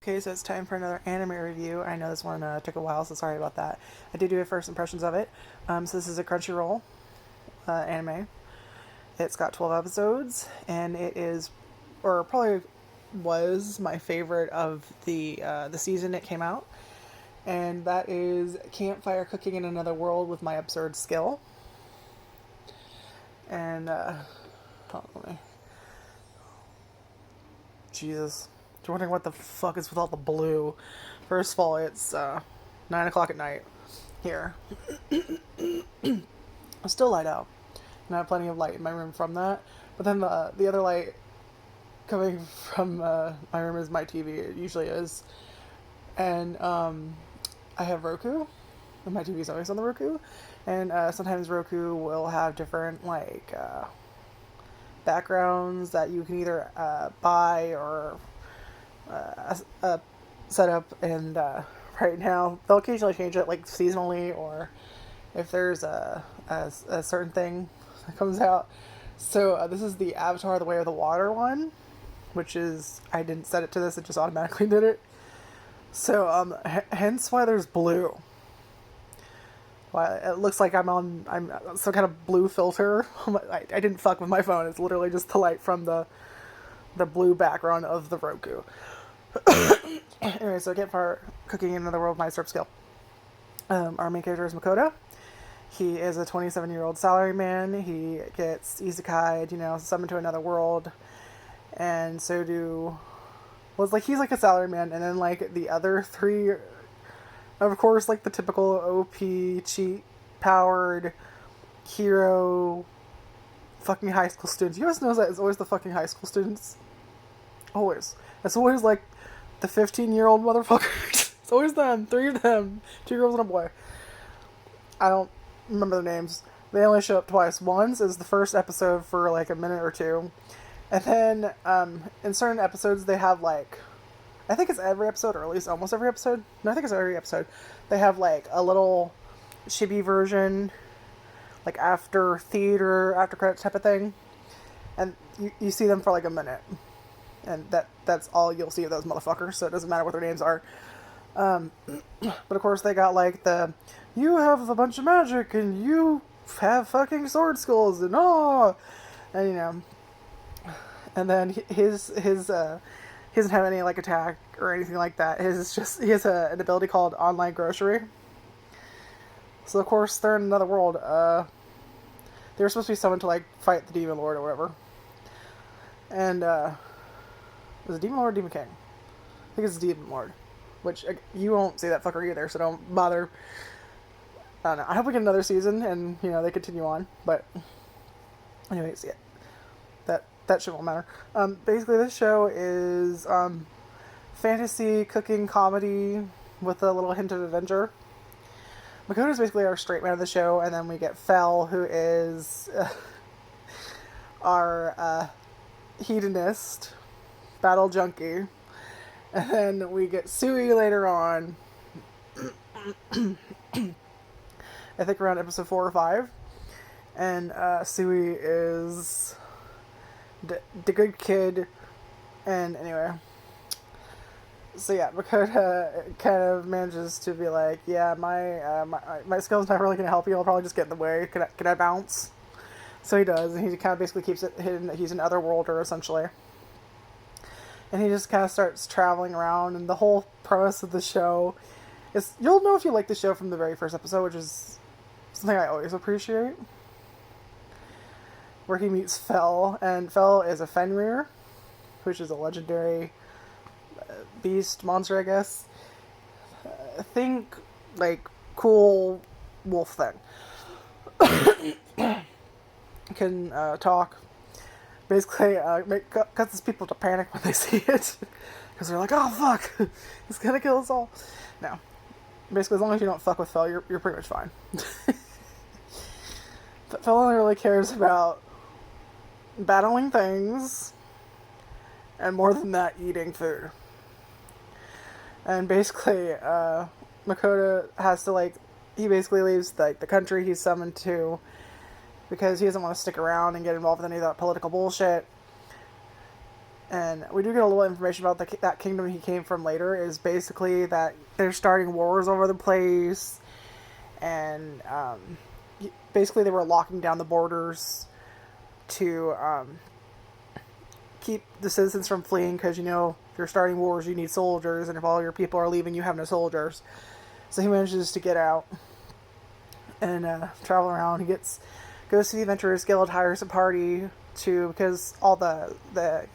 Okay, so it's time for another anime review. I know this one took a while, so sorry about that. I did do a first impressions of it. So this is a Crunchyroll anime. It's got 12 episodes, and it is, or probably was, my favorite of the season it came out. And that is Campfire Cooking in Another World with My Absurd Skill. And, hold on, let me... Jesus. You're wondering what the fuck is with all the blue. First of all, it's 9 o'clock at night here. It's still light out. And I have plenty of light in my room from that. But then the other light coming from my room is my TV. It usually is. And I have Roku. And my TV is always on the Roku. And sometimes Roku will have different, like, backgrounds that you can either buy or set up, and right now they'll occasionally change it, like seasonally, or if there's a certain thing that comes out. So this is the Avatar: The Way of the Water one, which is, I didn't set it to this; it just automatically did it. So hence why there's blue. Why it looks like I'm some kind of blue filter. I didn't fuck with my phone. It's literally just the light from the blue background of the Roku. Anyway, so Campfire Cooking in Another World, my surf skill. Our main character is Makoto. He is a 27-year-old salaryman. He gets isekai'd, summoned to another world. And so do... Well, it's like he's like a salaryman, and then like the other three, of course, like the typical OP, cheat-powered, hero, fucking high school students. You guys know that it's always the fucking high school students. Always. It's always like the 15-year-old motherfuckers. It's always them. 3 of them. 2 girls and a boy. I don't remember their names. They only show up twice. Once is the first episode for like a minute or two. And then in certain episodes they have like, I think it's every episode, or at least almost every episode. No, I think it's every episode. They have like a little chibi version, like after theater, after credits type of thing. And you see them for like a minute. And that's all you'll see of those motherfuckers, so it doesn't matter what their names are. But of course they got like you have a bunch of magic and you have fucking sword skills and and and then his he doesn't have any like attack or anything like that. His is just, he has an ability called Online Grocery. So of course they're in another world. They were supposed to be summoned to like fight the Demon Lord or whatever. And is it Demon Lord or Demon King? I think it's Demon Lord. Which, you won't see that fucker either, so don't bother. I don't know. I hope we get another season and, they continue on. But, anyways, yeah. That shit won't matter. Basically, this show is fantasy, cooking, comedy with a little hint of adventure. Makoto is basically our straight man of the show, and then we get Fel, who is our hedonist, battle junkie. And then we get Sui later on. I think around episode 4 or 5. And Sui is the good kid. And anyway. So yeah, Makoto kind of manages to be like, yeah, my skill's not really going to help you. I'll probably just get in the way. Can I bounce? So he does. And he kind of basically keeps it hidden that he's an otherworlder, essentially. And he just kind of starts traveling around, and the whole premise of the show is, you'll know if you like the show from the very first episode, which is something I always appreciate, where he meets Fel, and Fel is a Fenrir, which is a legendary beast, monster, I guess. Think, like, cool wolf thing. Can talk. Basically, causes people to panic when they see it. Because they're like, oh fuck, he's gonna kill us all. No. Basically, as long as you don't fuck with Fel, you're pretty much fine. But Fel only really cares about battling things, and more than that, eating food. And basically, Makoto has to, he basically leaves, the country he's summoned to, because he doesn't want to stick around and get involved with any of that political bullshit. And we do get a little information about that kingdom he came from later. Is basically that they're starting wars over the place, and basically they were locking down the borders to keep the citizens from fleeing, because if you're starting wars, you need soldiers, and if all your people are leaving, you have no soldiers. So he manages to get out and travel around. He goes to the Adventurers Guild, hires a party because all the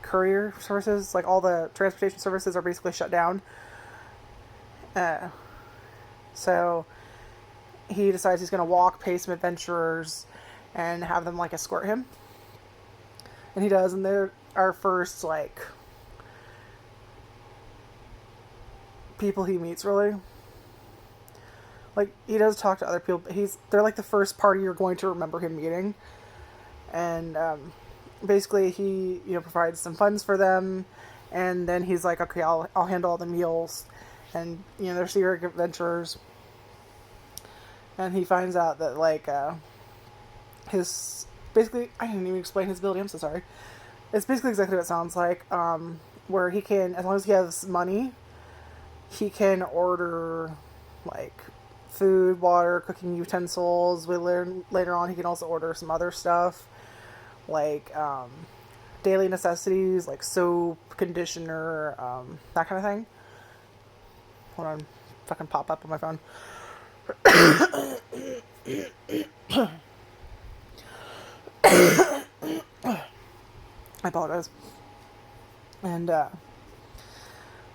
courier services, like all the transportation services, are basically shut down. So he decides he's going to pay some adventurers and have them escort him. And he does, and they're our first people he meets, really. He does talk to other people, but they're the first party you're going to remember him meeting. And basically he provides some funds for them, and then he's like, okay, I'll handle all the meals, and they're secret adventurers. And he finds out that his basically, I didn't even explain his ability, I'm so sorry. It's basically exactly what it sounds like, where he can, as long as he has money, he can order food, water, cooking utensils. We learn later on he can also order some other stuff, daily necessities like soap, conditioner, that kind of thing. Hold on, fucking pop up on my phone. I apologize. And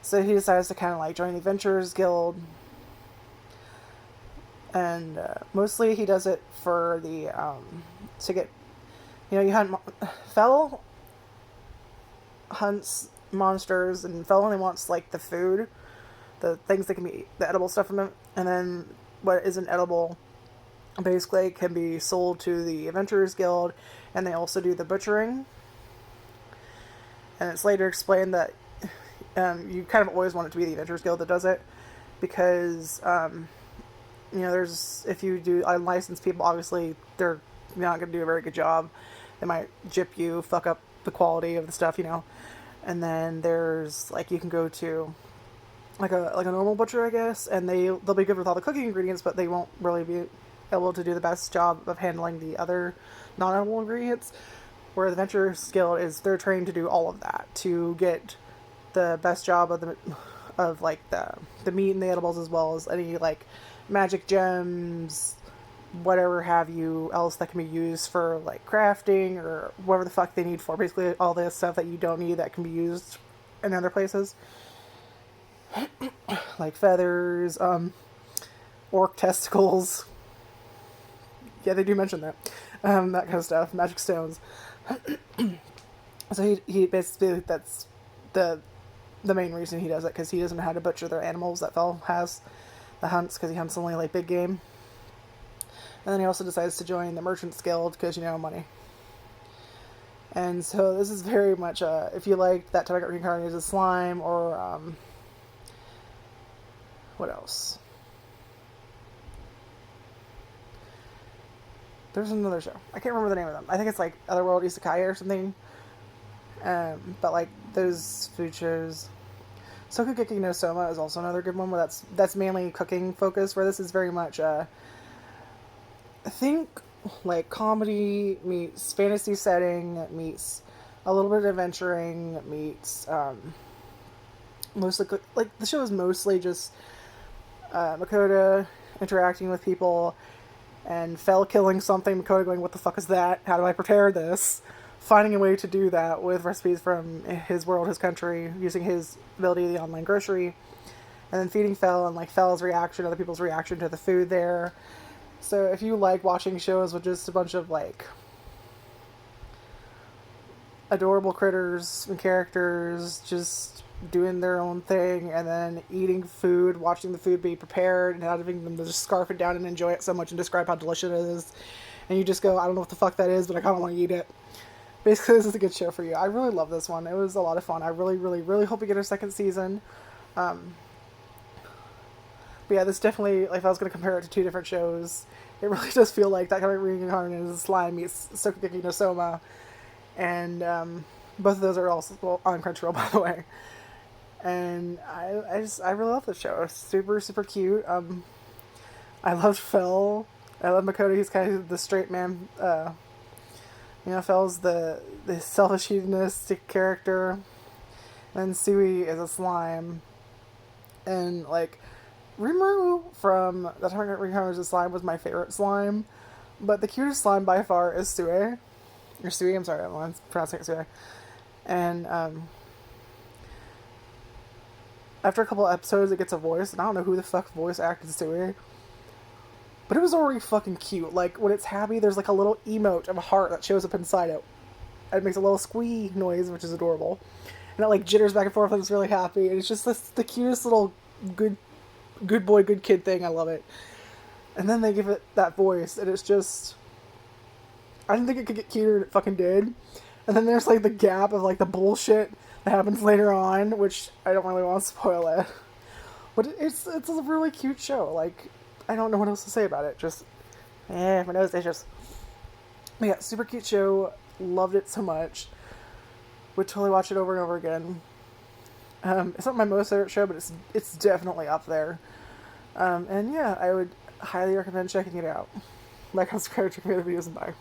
so he decides to kind of join the Adventurers Guild. And mostly he does it for the to get, you hunt. Fel hunts monsters, and Fel only wants the food, the things that can be the edible stuff from it, and then what isn't edible basically can be sold to the Adventurers Guild, and they also do the butchering. And it's later explained that you kind of always want it to be the Adventurers Guild that does it, because there's, if you do unlicensed people, obviously they're not going to do a very good job. They might gyp you, fuck up the quality of the stuff, And then there's you can go to a normal butcher, I guess, and they'll be good with all the cooking ingredients, but they won't really be able to do the best job of handling the other non-edible ingredients. Where the Adventurers Guild they're trained to do all of that, to get the best job of the meat and the edibles, as well as any magic gems, whatever have you else that can be used for crafting or whatever the fuck they need for. Basically all the stuff that you don't need that can be used in other places. Feathers, orc testicles. Yeah, they do mention that. That kind of stuff. Magic stones. So he basically, that's the main reason he does it, because he doesn't know how to butcher their animals that Fel has, the hunts, because he hunts only big game. And then he also decides to join the Merchants Guild because money. And so this is very much if you liked that time I got reincarnated as a slime, or what else? There's another show. I can't remember the name of them. I think it's Otherworld Isekai or something. But those food shows. Sokugeki no Soma is also another good one, where that's mainly cooking focused, where this is very much I think comedy meets fantasy setting, meets a little bit of adventuring, meets mostly the show is mostly just Makoto interacting with people, and Fel killing something, Makoto going, what the fuck is that? How do I prepare this? Finding a way to do that with recipes from his world, his country, using his ability, the online grocery, and then feeding Fel, and Fel's reaction, other people's reaction to the food there. So if you like watching shows with just a bunch of adorable critters and characters just doing their own thing, and then eating food, watching the food be prepared, and having them just scarf it down and enjoy it so much and describe how delicious it is, and you just go, I don't know what the fuck that is, but I kind of want to eat it. Basically, this is a good show for you. I really love this one. It was a lot of fun. I really, really, really hope we get a second season. But yeah, this definitely, if I was going to compare it to two different shows, it really does feel like that kind of reincarnated as slime meets Sokugeki no Soma. and both of those are also on Crunchyroll, by the way. And I really love the show. It's super super cute. I loved Phil. I love Makoto. He's kind of the straight man. Phil's the selfish hedonistic character, and Sui is a slime. And like Rimuru from the time I got Rimuru as a slime was my favorite slime, but the cutest slime by far is Sui. Or Sui, I'm sorry, I'm pronouncing it Sui. And after a couple episodes, it gets a voice, and I don't know who the fuck voice acted Sui, but it was already fucking cute. Like, when it's happy, there's like a little emote of a heart that shows up inside it. And it makes a little squee noise, which is adorable. And it like jitters back and forth and it's really happy. And it's just the cutest little good boy, good kid thing. I love it. And then they give it that voice, and it's just... I didn't think it could get cuter, and it fucking did. And then there's like the gap of like the bullshit that happens later on, which I don't really want to spoil it. But it's a really cute show. Like, I don't know what else to say about it. Just, my nose itches. But yeah, super cute show. Loved it so much. Would totally watch it over and over again. It's not my most favorite show, but it's definitely up there. And yeah, I would highly recommend checking it out. Like, subscribe, check me out the videos, and bye.